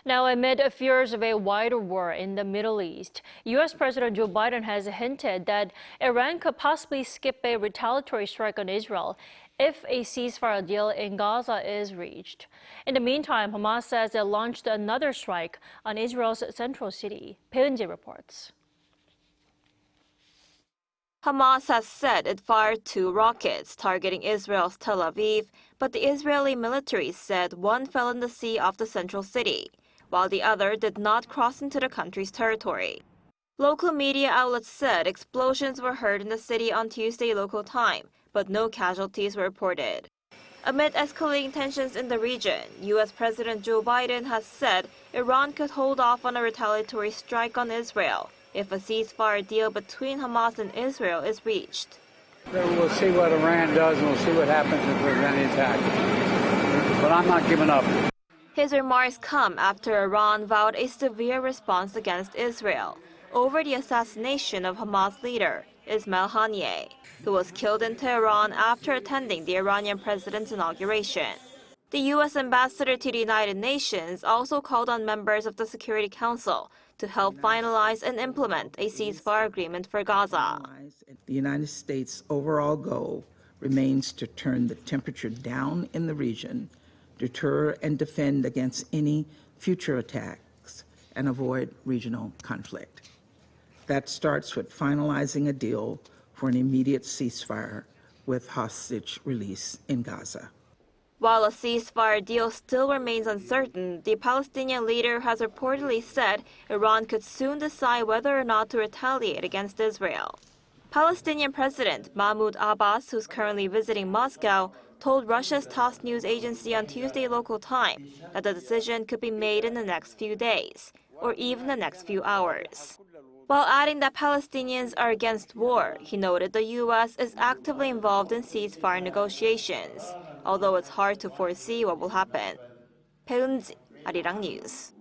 Now, amid fears of a wider war in the Middle East, U.S. President Joe Biden has hinted that Iran could possibly skip a retaliatory strike on Israel if a ceasefire deal in Gaza is reached. In the meantime, Hamas says it launched another strike on Israel's central city. Bae Eun-ji reports. Hamas has said it fired 2 rockets targeting Israel's Tel Aviv, but the Israeli military said one fell in the sea off the central city, while the other did not cross into the country's territory. Local media outlets said explosions were heard in the city on Tuesday local time, but no casualties were reported. Amid escalating tensions in the region, U.S. President Joe Biden has said Iran could hold off on a retaliatory strike on Israel if a ceasefire deal between Hamas and Israel is reached. We'll see what Iran does and we'll see what happens if there's any attack. But I'm not giving up. His remarks come after Iran vowed a severe response against Israel over the assassination of Hamas leader Ismail Haniyeh, who was killed in Tehran after attending the Iranian president's inauguration. The U.S. ambassador to the United Nations also called on members of the Security Council to help finalize and implement a ceasefire agreement for Gaza. The United States' overall goal remains to turn the temperature down in the region, deter and defend against any future attacks, and avoid regional conflict. That starts with finalizing a deal for an immediate ceasefire with hostage release in Gaza. While a ceasefire deal still remains uncertain, the Palestinian leader has reportedly said Iran could soon decide whether or not to retaliate against Israel. Palestinian President Mahmoud Abbas, who's currently visiting Moscow, told Russia's TASS news agency on Tuesday local time that the decision could be made in the next few days, or even the next few hours. While adding that Palestinians are against war, he noted the U.S. is actively involved in ceasefire negotiations, although it's hard to foresee what will happen. Bae Eun-ji, Arirang News.